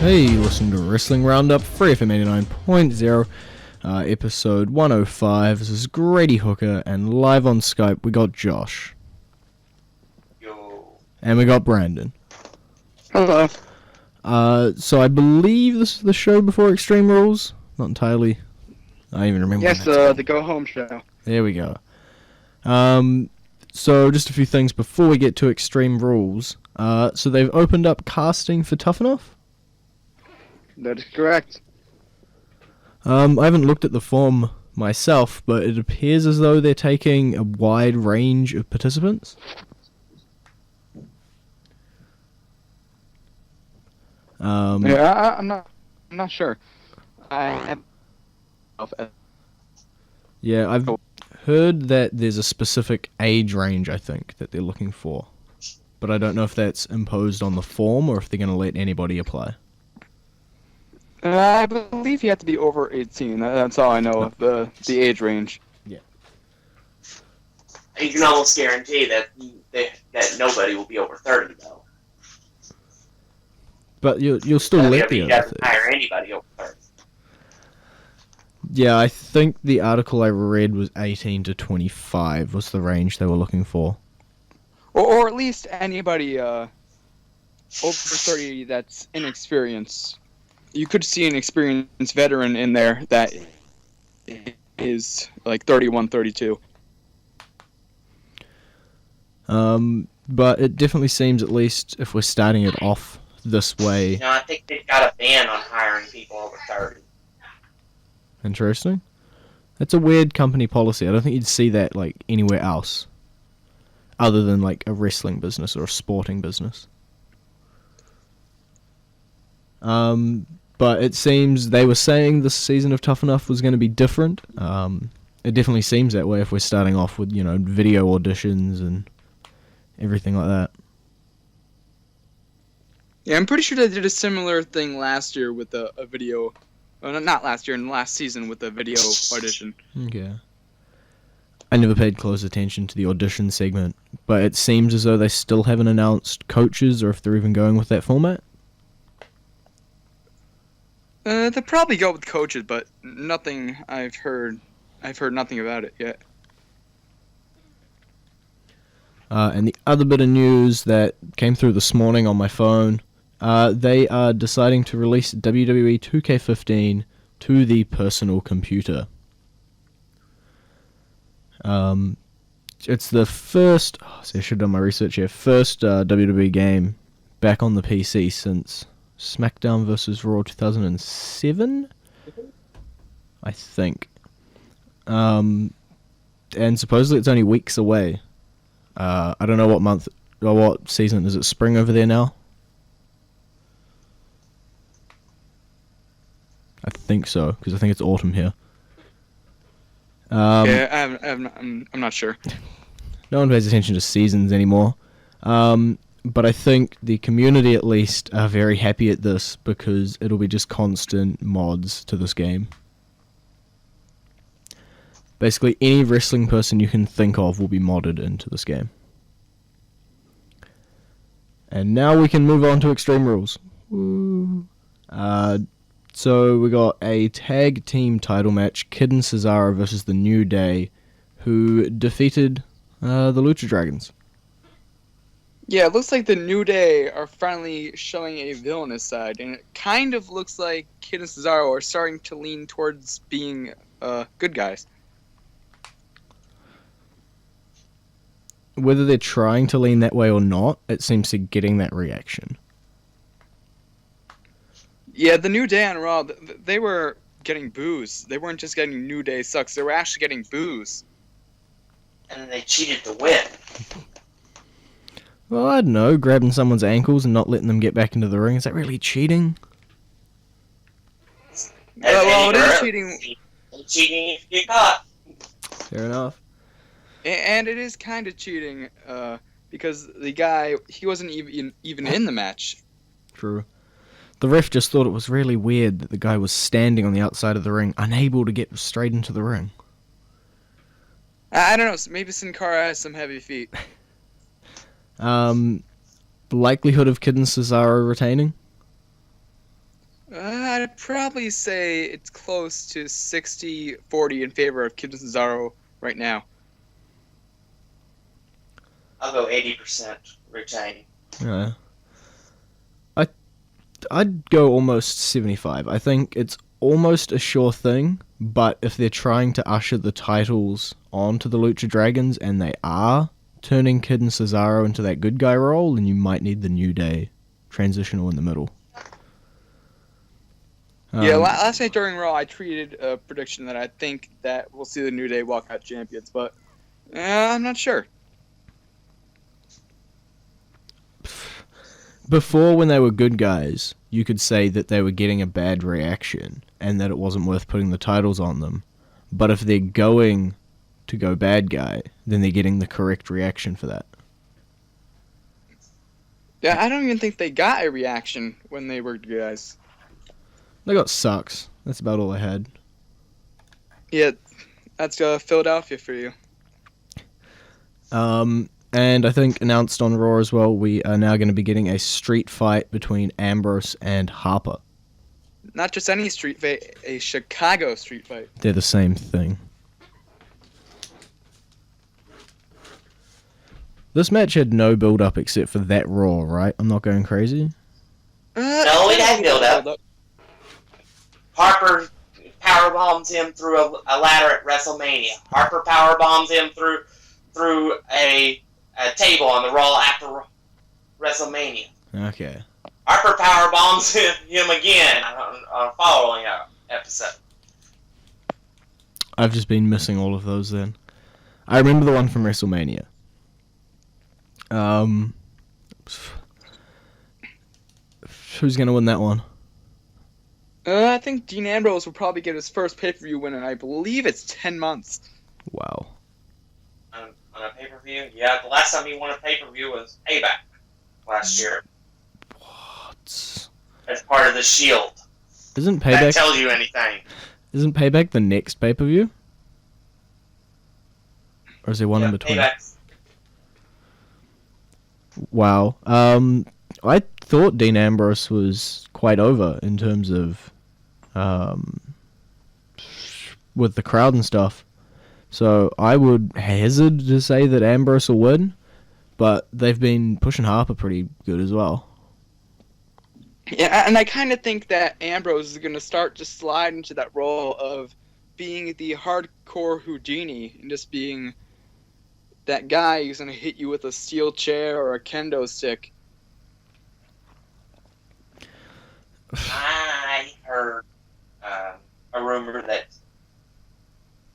Hey, you're listening to Wrestling Roundup, FreeFM 89.0, episode 105. This is Grady Hooker, and live on Skype we got Josh. Yo. And we got Brandon. Hello. So I believe this is the show before Extreme Rules? Not entirely. I don't even remember. Yes, the Go Home show. There we go. So just a few things before we get to Extreme Rules. So they've opened up casting for Tough Enough? That is correct. I haven't looked at the form myself, but it appears as though they're taking a wide range of participants. Yeah, I'm not sure. Yeah, I've heard that there's a specific age range, I think, that they're looking for. But I don't know if that's imposed on the form or if they're going to let anybody apply. I believe you have to be over 18. That's all I know of the age range. Yeah. You can almost guarantee that nobody will be over 30, though. But you'll still let the You other doesn't hire anybody over 30. Yeah, I think the article I read was 18 to 25 was the range they were looking for. Or at least anybody over 30 that's inexperienced. You could see an experienced veteran in there that is like 31, 32. But it definitely seems, at least if we're starting it off this way... You know, I think they've got a ban on hiring people over 30. Interesting. That's a weird company policy. I don't think you'd see that like anywhere else, other than like a wrestling business or a sporting business. But it seems they were saying this season of Tough Enough was going to be different. It definitely seems that way if we're starting off with, video auditions and everything like that. Yeah, I'm pretty sure they did a similar thing last year with a video. Not last year, in last season with a video audition. Okay. I never paid close attention to the audition segment, but it seems as though they still haven't announced coaches or if they're even going with that format. They'll probably go with coaches, but nothing I've heard nothing about it yet. And the other bit of news that came through this morning on my phone, they are deciding to release WWE 2K15 to the personal computer. It's the first, I should have done my research here, first WWE game back on the PC since SmackDown vs. Raw 2007, I think. And supposedly it's only weeks away. I don't know what month, or what season, is it spring over there now? I think so, because I think it's autumn here. Yeah, I'm not sure. No one pays attention to seasons anymore. But I think the community, at least, are very happy at this because it'll be just constant mods to this game. Basically, any wrestling person you can think of will be modded into this game. And now we can move on to Extreme Rules. Woo. So we got a tag team title match, Kid and Cesaro versus the New Day, who defeated the Lucha Dragons. Yeah, it looks like the New Day are finally showing a villainous side, and it kind of looks like Kid and Cesaro are starting to lean towards being good guys. Whether they're trying to lean that way or not, it seems to be getting that reaction. Yeah, the New Day on Raw, they were getting boos. They weren't just getting New Day sucks, they were actually getting boos. And they cheated to win. Well, I don't know, grabbing someone's ankles and not letting them get back into the ring, is that really cheating? Well, it is cheating. Cheating if you get caught. Fair enough. And it is kind of cheating, because the guy, he wasn't even in the match. True. The ref just thought it was really weird that the guy was standing on the outside of the ring, unable to get straight into the ring. I don't know, maybe Sin Cara has some heavy feet. The likelihood of Kid and Cesaro retaining? I'd probably say it's close to 60-40 in favor of Kid Cesaro right now. I'll go 80% retaining. Yeah. I'd go almost 75. I think it's almost a sure thing, but if they're trying to usher the titles onto the Lucha Dragons, and they are turning Kid and Cesaro into that good guy role, then you might need the New Day transitional in the middle. Yeah, last night during Raw, I tweeted a prediction that I think that we'll see the New Day walk out champions, but I'm not sure. Before, when they were good guys, you could say that they were getting a bad reaction and that it wasn't worth putting the titles on them. But if they're going to go bad guy, then they're getting the correct reaction for that. Yeah, I don't even think they got a reaction when they were good guys. They got sucks. That's about all I had. Yeah, that's Philadelphia for you. And I think announced on Raw as well, we are now going to be getting a street fight between Ambrose and Harper. Not just any street fight, a Chicago street fight. They're the same thing. This match had no build-up except for that Raw, right? I'm not going crazy? No, it had build-up. Harper powerbombs him through a ladder at WrestleMania. Harper powerbombs him through a table on the Raw after WrestleMania. Okay. Harper powerbombs him again on a following episode. I've just been missing all of those then. I remember the one from WrestleMania. Who's going to win that one? I think Dean Ambrose will probably get his first pay-per-view win, and I believe it's 10 months. Wow. On a pay-per-view? Yeah, the last time he won a pay-per-view was Payback last year. What? As part of the Shield. Isn't That Payback... tells you anything. Isn't Payback the next pay-per-view? Or is there one in between? Payback's. Wow. I thought Dean Ambrose was quite over in terms of with the crowd and stuff. So I would hazard to say that Ambrose will win, but they've been pushing Harper pretty good as well. Yeah, and I kind of think that Ambrose is going to start to slide into that role of being the hardcore Houdini and just being that guy who's going to hit you with a steel chair or a kendo stick. I heard a rumor that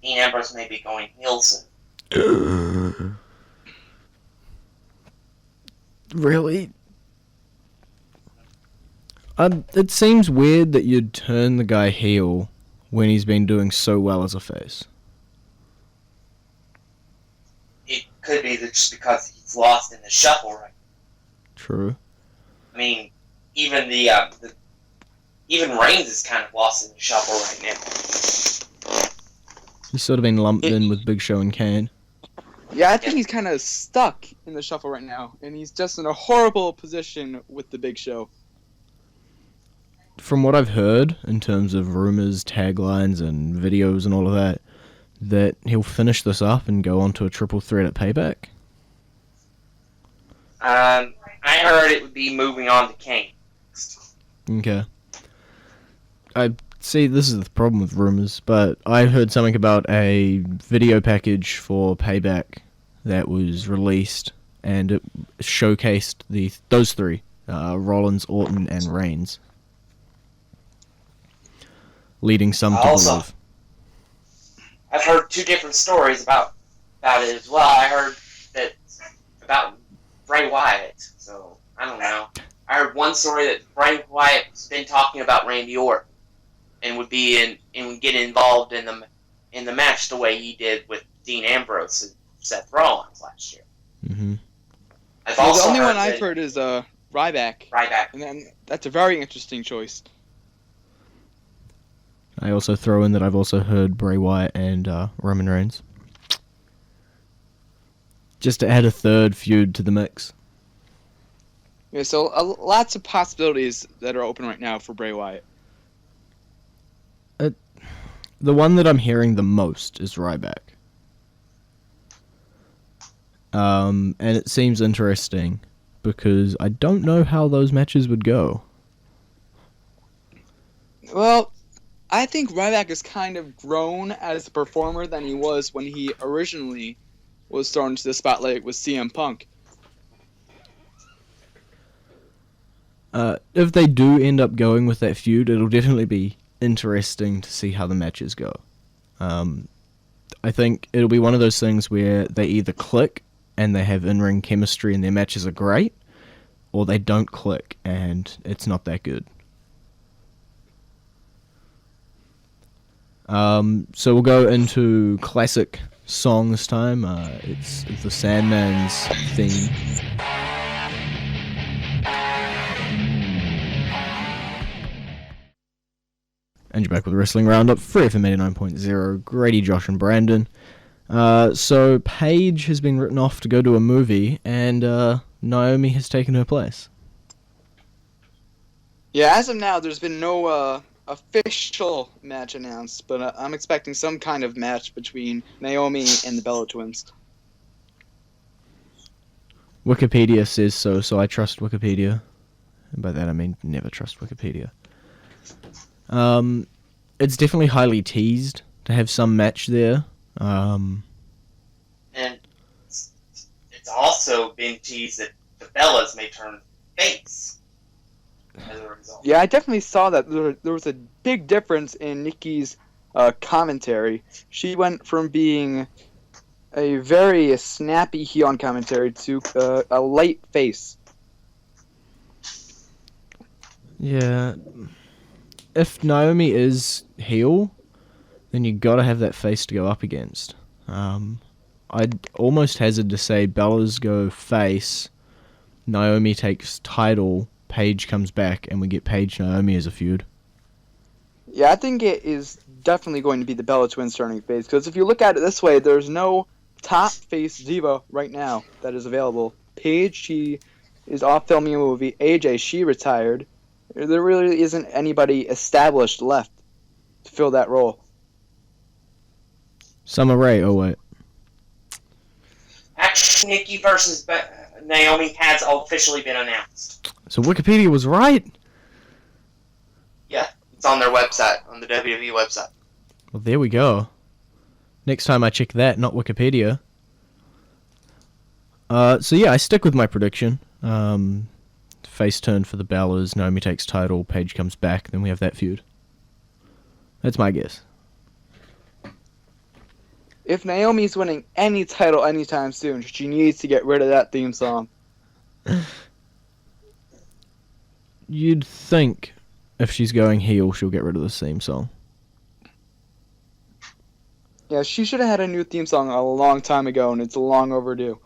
Dean Ambrose may be going heel soon. Really? It seems weird that you'd turn the guy heel when he's been doing so well as a face. It could be that just because he's lost in the shuffle right. True. I mean, even even Reigns is kind of lost in the shuffle right now. He's sort of been lumped in with Big Show and Kane. Yeah, I think he's kind of stuck in the shuffle right now, and he's just in a horrible position with the Big Show. From what I've heard, in terms of rumors, taglines, and videos and all of that, that he'll finish this up and go on to a triple threat at Payback. I heard it would be moving on to Kane. Okay. I see, this is the problem with rumors, but I heard something about a video package for Payback that was released, and it showcased those three, Rollins, Orton, and Reigns. Leading some to believe. I've heard two different stories about it as well. I heard that about Bray Wyatt, so I don't know. I heard one story that Bray Wyatt's been talking about Randy Orton and would get involved in the match the way he did with Dean Ambrose and Seth Rollins last year. Mm-hmm. The only one I've heard is Ryback. Ryback. And then that's a very interesting choice. I also throw in that I've also heard Bray Wyatt and Roman Reigns. Just to add a third feud to the mix. Yeah, so lots of possibilities that are open right now for Bray Wyatt. the one that I'm hearing the most is Ryback. And it seems interesting because I don't know how those matches would go. Well, I think Ryback has kind of grown as a performer than he was when he originally was thrown into the spotlight with CM Punk. If they do end up going with that feud, it'll definitely be interesting to see how the matches go. I think it'll be one of those things where they either click and they have in-ring chemistry and their matches are great, or they don't click and it's not that good. So we'll go into classic songs time. It's the Sandman's theme. And you're back with Wrestling Roundup, FreeFM 89.0, Grady, Josh, and Brandon. So Paige has been written off to go to a movie, and Naomi has taken her place. Yeah, as of now, there's been no official match announced, but I'm expecting some kind of match between Naomi and the Bella Twins. Wikipedia says so I trust Wikipedia. And by that I mean never trust Wikipedia. It's definitely highly teased to have some match there. And it's also been teased that the Bellas may turn face as a result. Yeah, I definitely saw that. There was a big difference in Nikki's commentary. She went from being a very snappy heel on commentary to a light face. Yeah. If Naomi is heel, then you gotta have that face to go up against. I'd almost hazard to say Bellas go face, Naomi takes title, Paige comes back, and we get Paige Naomi as a feud. Yeah, I think it is definitely going to be the Bella Twins turning face, because if you look at it this way, there's no top face diva right now that is available. Paige, she is off filming a movie. AJ, she retired. There really isn't anybody established left to fill that role. Summer Rae, oh wait. Actually, Nikki versus Naomi has officially been announced. So Wikipedia was right? Yeah, it's on their website, on the WWE website. Well, there we go. Next time I check that, not Wikipedia. So yeah, I stick with my prediction. Face turn for the Bellas, Naomi takes title, Paige comes back, then we have that feud. That's my guess. If Naomi's winning any title anytime soon, she needs to get rid of that theme song. You'd think if she's going heel, she'll get rid of the theme song. Yeah, she should have had a new theme song a long time ago, and it's long overdue.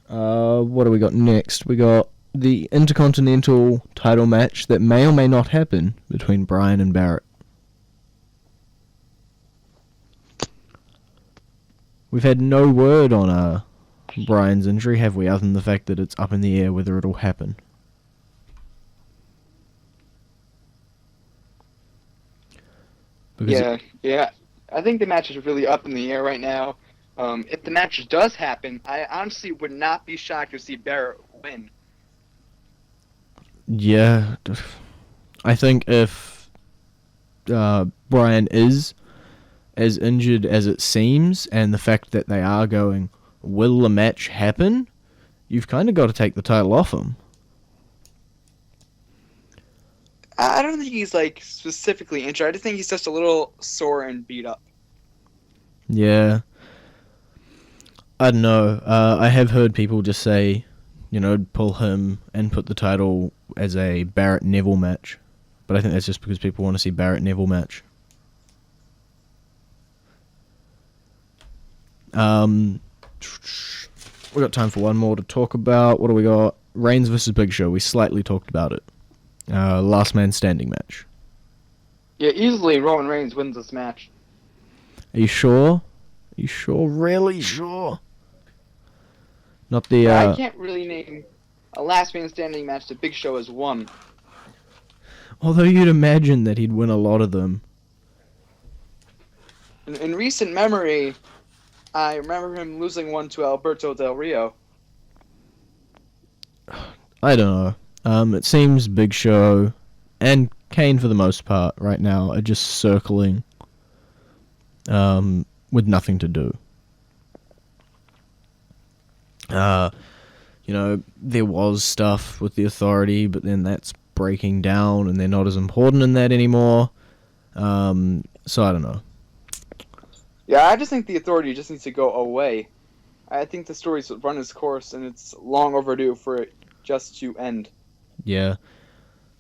What do we got next? We got the Intercontinental title match that may or may not happen between Bryan and Barrett. We've had no word on Bryan's injury, have we, other than the fact that it's up in the air whether it'll happen. Because Yeah. I think the match is really up in the air right now. If the match does happen, I honestly would not be shocked to see Barrett win. Yeah, I think if Bryan is as injured as it seems, and the fact that they are going, will the match happen? You've kind of got to take the title off him. I don't think he's specifically injured. I just think he's just a little sore and beat up. Yeah. I don't know. I have heard people just say, pull him and put the title as a Barrett Neville match. But I think that's just because people want to see Barrett Neville match. We got time for one more to talk about. What do we got? Reigns versus Big Show. We slightly talked about it. Last man standing match. Yeah, easily Roman Reigns wins this match. Are you sure? Are you sure? Really sure? Not the. I can't really name a last man standing match that Big Show has won. Although you'd imagine that he'd win a lot of them. In recent memory, I remember him losing one to Alberto Del Rio. I don't know. It seems Big Show and Kane, for the most part, right now, are just circling with nothing to do. There was stuff with the Authority, but then that's breaking down, and they're not as important in that anymore. So I don't know. Yeah, I just think the Authority just needs to go away. I think the story's run its course, and it's long overdue for it just to end. Yeah.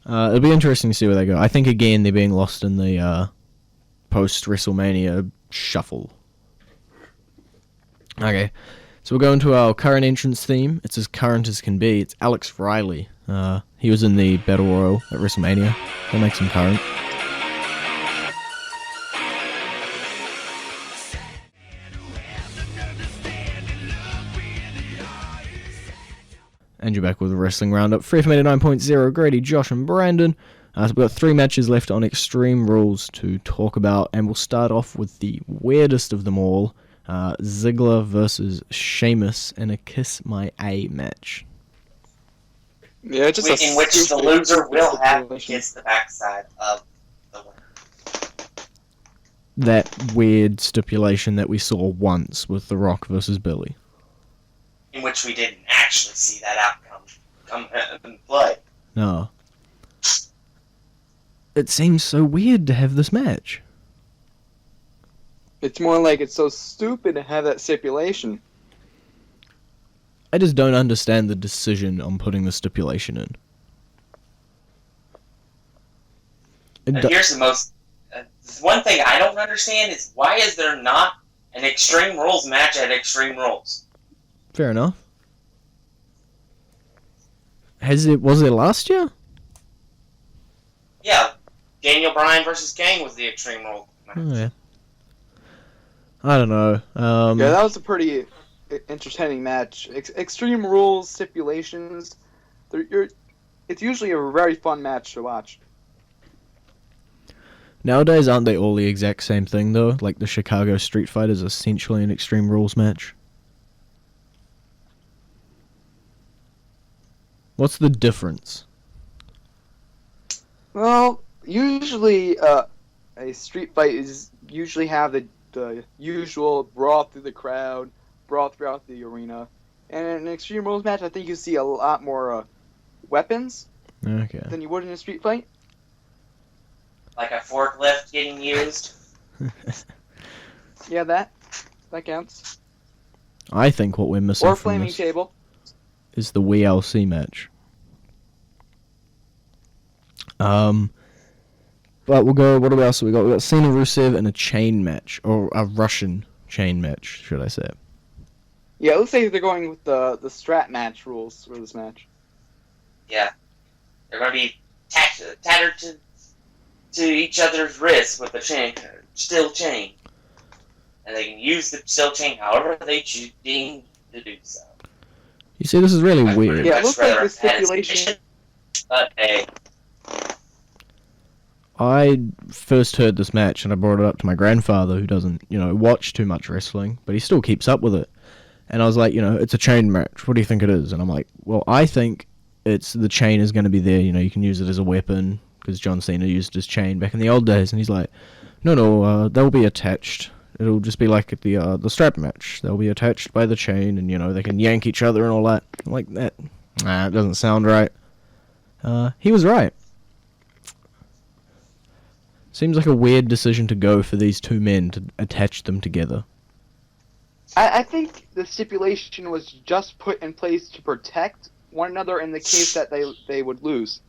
It'll be interesting to see where they go. I think, again, they're being lost in the post-WrestleMania shuffle. Okay. So we'll go into our current entrance theme. It's as current as can be. It's Alex Riley. He was in the Battle Royal at WrestleMania. That makes him current. And you're back with the Wrestling Roundup. FreeFM 89.0, Grady, Josh, and Brandon. So we've got 3 matches left on Extreme Rules to talk about, and we'll start off with the weirdest of them all, Ziggler versus Sheamus in a Kiss My A match. Yeah, just in which the loser will have to kiss the backside of the winner. That weird stipulation that we saw once with The Rock versus Billy. In which we didn't actually see that outcome come in play. No. It seems so weird to have this match. It's more like it's so stupid to have that stipulation. I just don't understand the decision on putting the stipulation in. Here's the most... one thing I don't understand is why is there not an Extreme Rules match at Extreme Rules? Fair enough. Was it last year? Yeah. Daniel Bryan versus Kane was the Extreme Rules match. Oh, yeah. I don't know. Yeah, that was a pretty entertaining match. Extreme Rules stipulations, it's usually a very fun match to watch. Nowadays, aren't they all the exact same thing, though? Like the Chicago Street Fight is essentially an Extreme Rules match. What's the difference? Well, usually a street fight is usually have the usual brawl through the crowd, brawl throughout the arena. And in an Extreme Rules match, I think you see a lot more weapons than you would in a street fight. Like a forklift getting used? Yeah, that counts. I think what we're missing Or from flaming this table. is the WLC match. But we'll go, what else have we got? We've got Cena Rusev in a chain match, or a Russian chain match, should I say. Yeah, it looks like they're going with the strat match rules for this match. Yeah. They're going to be tattered to each other's wrists with a steel chain. And they can use the steel chain however they choose to do so. You see, this is really weird. Yeah, it looks like the stipulation... But hey... I first heard this match and I brought it up to my grandfather, who doesn't, watch too much wrestling, but he still keeps up with it. And I was like, it's a chain match. What do you think it is? And I'm like, well, I think it's the chain is going to be there. You can use it as a weapon, because John Cena used his chain back in the old days. And he's like, no, they'll be attached. It'll just be like at the strap match. They'll be attached by the chain, and they can yank each other and all that. I'm like that. Nah, it doesn't sound right. He was right. Seems like a weird decision to go for these two men to attach them together. I think the stipulation was just put in place to protect one another in the case that they would lose.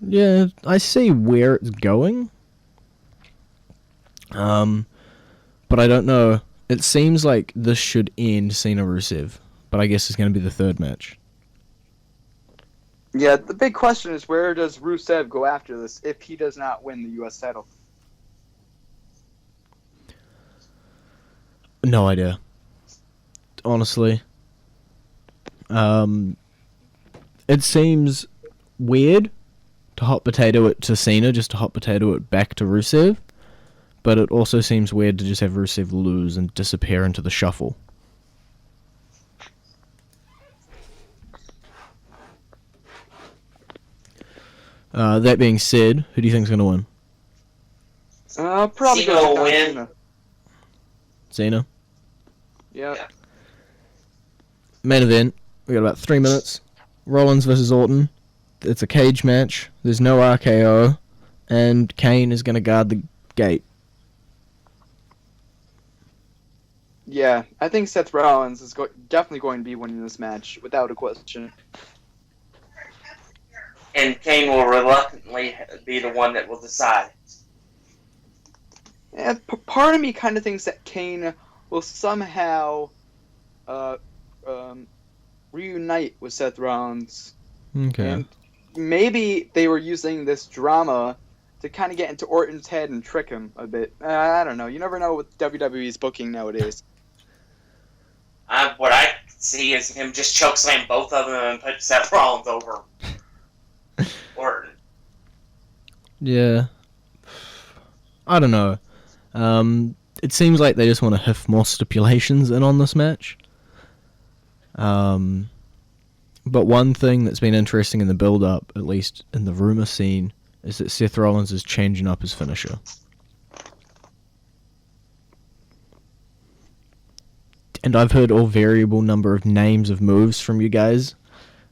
Yeah, I see where it's going. But I don't know. It seems like this should end Cena Rusev, but I guess it's going to be the third match. Yeah, the big question is, where does Rusev go after this if he does not win the U.S. title? No idea. Honestly. It seems weird to hot potato it to Cena, just to hot potato it back to Rusev, but it also seems weird to just have Rusev lose and disappear into the shuffle. That being said, who do you think's going to win? Probably Cena go will with win. Cena. Cena. Yeah. Main event. We got about 3 minutes. Rollins versus Orton. It's a cage match. There's no RKO, and Kane is going to guard the gate. Yeah, I think Seth Rollins is definitely going to be winning this match, without a question. And Kane will reluctantly be the one that will decide. Yeah, part of me kind of thinks that Kane will somehow reunite with Seth Rollins. Okay. And maybe they were using this drama to kind of get into Orton's head and trick him a bit. I don't know. You never know with WWE's booking nowadays. What I see is him just chokeslam both of them and put Seth Rollins over Orton. Yeah. I don't know. It seems like they just want to have more stipulations in on this match. But one thing that's been interesting in the build-up, at least in the rumor scene, is that Seth Rollins is changing up his finisher. And I've heard all variable number of names of moves from you guys,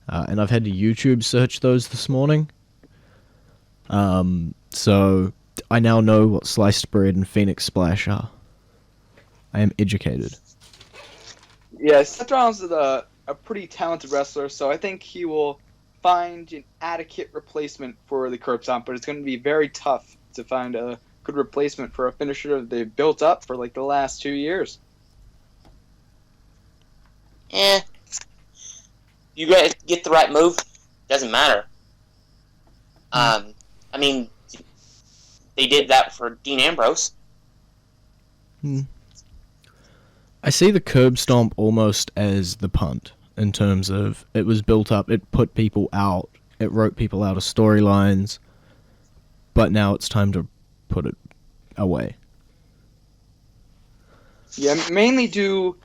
and I've had to YouTube search those this morning. So I now know what sliced bread and Phoenix Splash are. I am educated. Yeah, Seth Rollins is a pretty talented wrestler, so I think he will find an adequate replacement for the curb stomp, but it's going to be very tough to find a good replacement for a finisher they've built up for like the last 2 years. You get the right move, doesn't matter. I mean, they did that for Dean Ambrose. I see the curb stomp almost as the punt, in terms of it was built up, it put people out, it wrote people out of storylines, but now it's time to put it away. Yeah, mainly due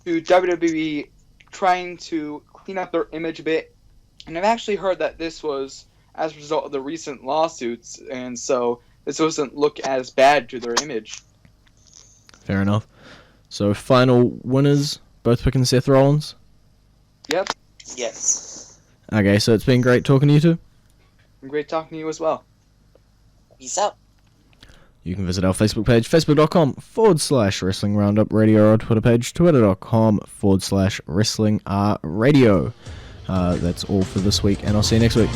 to WWE trying to clean up their image a bit. And I've actually heard that this was as a result of the recent lawsuits, and so this doesn't look as bad to their image. Fair enough. So final winners, both picking Seth Rollins? Yep. Yes. Okay, so it's been great talking to you two. Great talking to you as well. Peace out. You can visit our Facebook page, facebook.com/Wrestling Roundup Radio, or our Twitter page, twitter.com/Wrestling Radio. That's all for this week, and I'll see you next week.